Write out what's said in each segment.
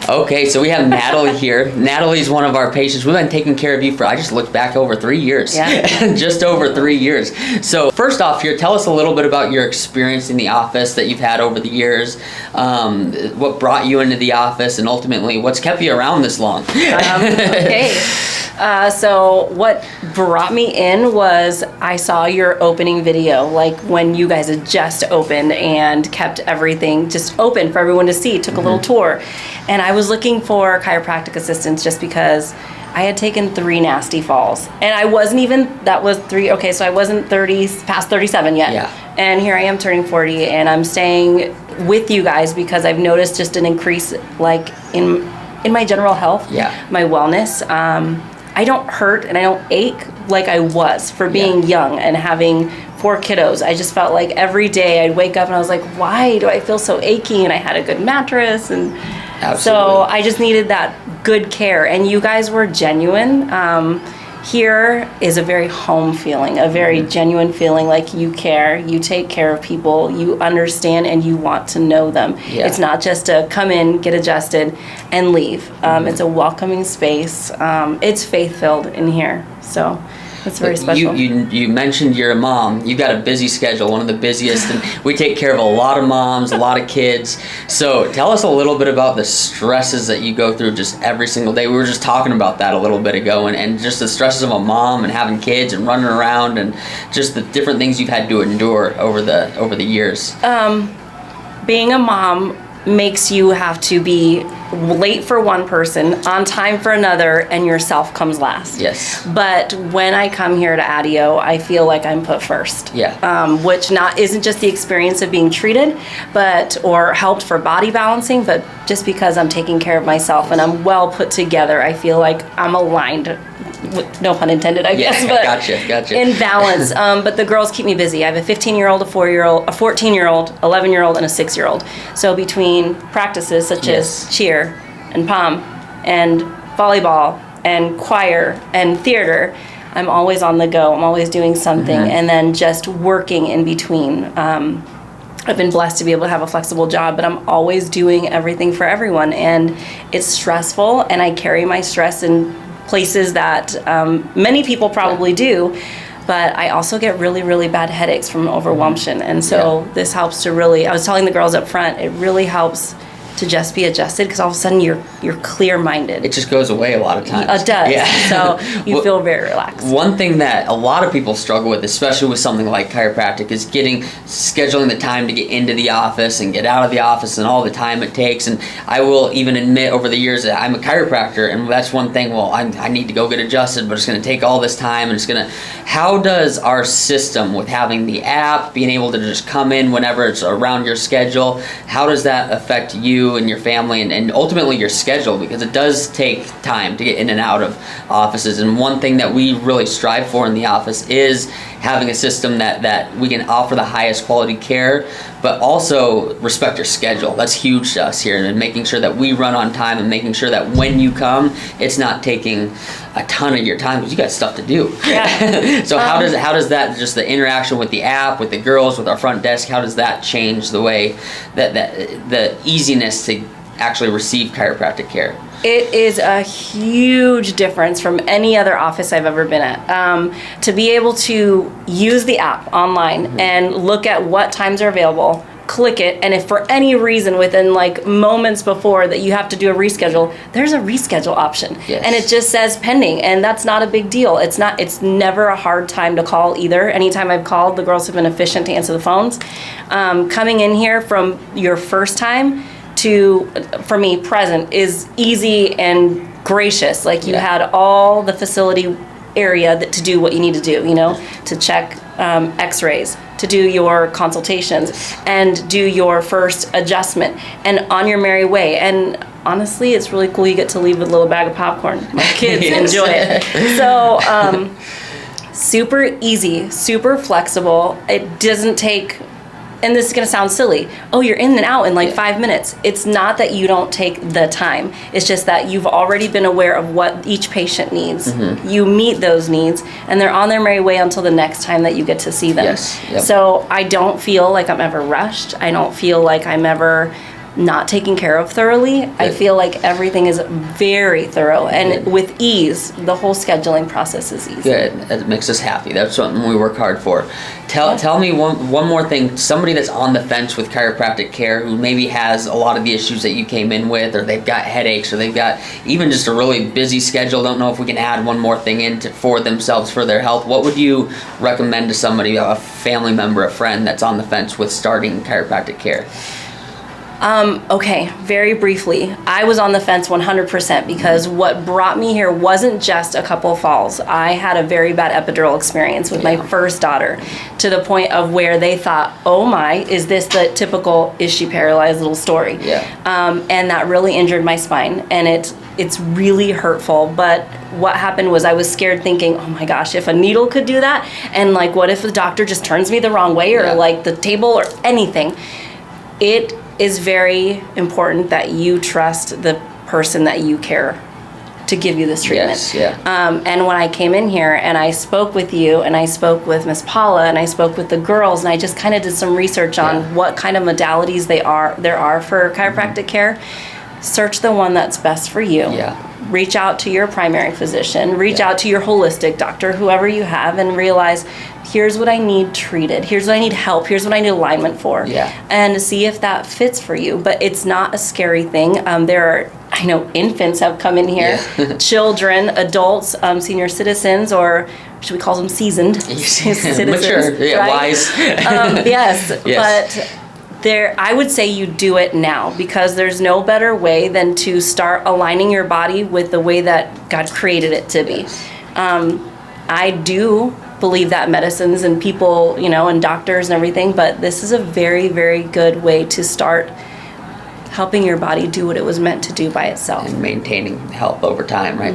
Okay, so we have Natalie here. Natalie's one of our patients. We've been taking care of you for, I just looked back, over 3 years. Yeah. Just over 3 years. So first off here, tell us a little bit about your experience in the office that you've had over the years, what brought you into the office, and ultimately what's kept you around this long. Okay. So what brought me in was I saw your opening video, like when you guys had just opened and kept everything just open for everyone to see, took a little tour. And I was looking for chiropractic assistance just because I had taken 3 nasty falls. And I wasn't even, that was 3, okay, so I wasn't past 37 yet. Yeah. And here I am turning 40, and I'm staying with you guys because I've noticed just an increase like in my general health, my wellness. I don't hurt and I don't ache like I was for being young and having 4 kiddos. I just felt like every day I'd wake up and I was like, why do I feel so achy? And I had a good mattress, and so I just needed that good care. And you guys were genuine. Here is a very home feeling, a very genuine feeling, like you care, you take care of people, you understand, and you want to know them. It's not just to come in, get adjusted, and leave. It's a welcoming space. It's faith-filled in here, so it's very special. You mentioned you're a mom. You've got a busy schedule, one of the busiest, and we take care of a lot of moms, a lot of kids. So tell us a little bit about the stresses that you go through just every single day. We were just talking about that a little bit ago, and just the stresses of a mom and having kids and running around and just the different things you've had to endure over the years. Being a mom makes you have to be late for one person, on time for another, and yourself comes last. Yes. But when I come here to ADIO, I feel like I'm put first. Which isn't just the experience of being treated, or helped for body balancing, but just because I'm taking care of myself and I'm well put together, I feel like I'm aligned. No pun intended, I guess. But gotcha. In balance. But the girls keep me busy. I have a 15-year-old, a 4-year-old, a 14-year-old, 11-year-old, and a 6-year-old. So between practices such as cheer and pom and volleyball and choir and theater, I'm always on the go. I'm always doing something, and then just working in between. I've been blessed to be able to have a flexible job, but I'm always doing everything for everyone, and it's stressful, and I carry my stress in places that many people probably do, but I also get really, really bad headaches from overwhelmation. And so this helps to really, I was telling the girls up front, it really helps to just be adjusted, because all of a sudden you're clear-minded. It just goes away a lot of times. It does. So you feel very relaxed. One thing that a lot of people struggle with, especially with something like chiropractic, is scheduling the time to get into the office and get out of the office, and all the time it takes. And I will even admit over the years that I'm a chiropractor, and that's one thing. Well, I need to go get adjusted, but it's going to take all this time, and it's going to. How does our system, with having the app, being able to just come in whenever it's around your schedule, how does that affect you and your family, and ultimately your schedule? Because it does take time to get in and out of offices, and one thing that we really strive for in the office is having a system that we can offer the highest quality care, but also respect your schedule. That's huge to us here, and making sure that we run on time, and making sure that when you come, it's not taking a ton of your time, because you got stuff to do. So how does that, just the interaction with the app, with the girls, with our front desk, how does that change the way that the easiness to actually receive chiropractic care? It is a huge difference from any other office I've ever been at. To be able to use the app online and look at what times are available, click it, and if for any reason within like moments before that you have to do a reschedule, there's a reschedule option. And it just says pending, and that's not a big deal. It's never a hard time to call either. Anytime I've called, the girls have been efficient to answer the phones. Coming in here from your first time to, for me, present is easy and gracious. Like you had all the facility area to do what you need to do, to check x-rays, to do your consultations, and do your first adjustment, and on your merry way. And honestly, it's really cool. You get to leave with a little bag of popcorn. My kids enjoy it. So super easy, super flexible. It doesn't take, and this is going to sound silly, oh, you're in and out in like 5 minutes. It's not that you don't take the time. It's just that you've already been aware of what each patient needs. You meet those needs, and they're on their merry way until the next time that you get to see them. So I don't feel like I'm ever rushed. I don't feel like I'm ever not taken care of thoroughly. I feel like everything is very thorough and with ease. The whole scheduling process is easy. Good. That makes us happy. That's something we work hard for. Tell me one more thing. Somebody that's on the fence with chiropractic care, who maybe has a lot of the issues that you came in with, or they've got headaches, or they've got even just a really busy schedule, don't know if we can add one more thing in for themselves, for their health. What would you recommend to somebody, a family member, a friend that's on the fence with starting chiropractic care? Okay, very briefly, I was on the fence 100% because what brought me here wasn't just a couple of falls. I had a very bad epidural experience with my first daughter, to the point of where they thought, oh my, is this the typical is she paralyzed little story? And that really injured my spine, and it's really hurtful. But what happened was I was scared, thinking, oh my gosh, if a needle could do that, and like what if the doctor just turns me the wrong way, or like the table or anything. It is very important that you trust the person that you care to give you this treatment. And when I came in here and I spoke with you, and I spoke with Miss Paula, and I spoke with the girls, and I just kind of did some research on what kind of modalities there are for chiropractic care. Search the one that's best for you. Reach out to your primary physician, reach out to your holistic doctor, whoever you have, and realize, here's what I need treated, here's what I need help, here's what I need alignment for, and see if that fits for you. But it's not a scary thing. I know infants have come in here, children, adults, senior citizens, or should we call them seasoned citizens? Mature, right? Wise. Yes, but I would say you do it now, because there's no better way than to start aligning your body with the way that God created it to be. I do believe that medicines and people, and doctors and everything, but this is a very, very good way to start helping your body do what it was meant to do by itself. And maintaining health over time, right?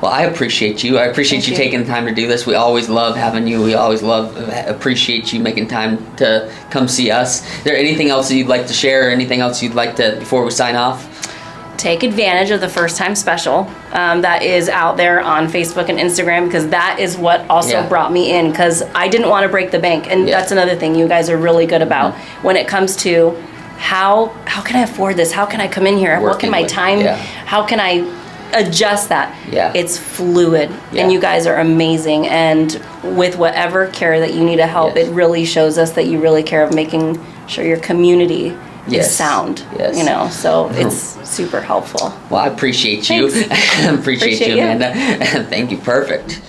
Well, I appreciate you. I appreciate you taking the time to do this. We always love having you. We always appreciate you making time to come see us. Is there anything else that you'd like to share, or anything else you'd like to, before we sign off? Take advantage of the first time special that is out there on Facebook and Instagram, because that is what also brought me in, because I didn't want to break the bank. And that's another thing you guys are really good about when it comes to how can I afford this? How can I come in here? What can my time, how can I adjust that? It's fluid, and you guys are amazing. And with whatever care that you need to help, it really shows us that you really care of making sure your community is sound, so it's super helpful. Well, I appreciate you. Appreciate you, Amanda. Thank you. Perfect.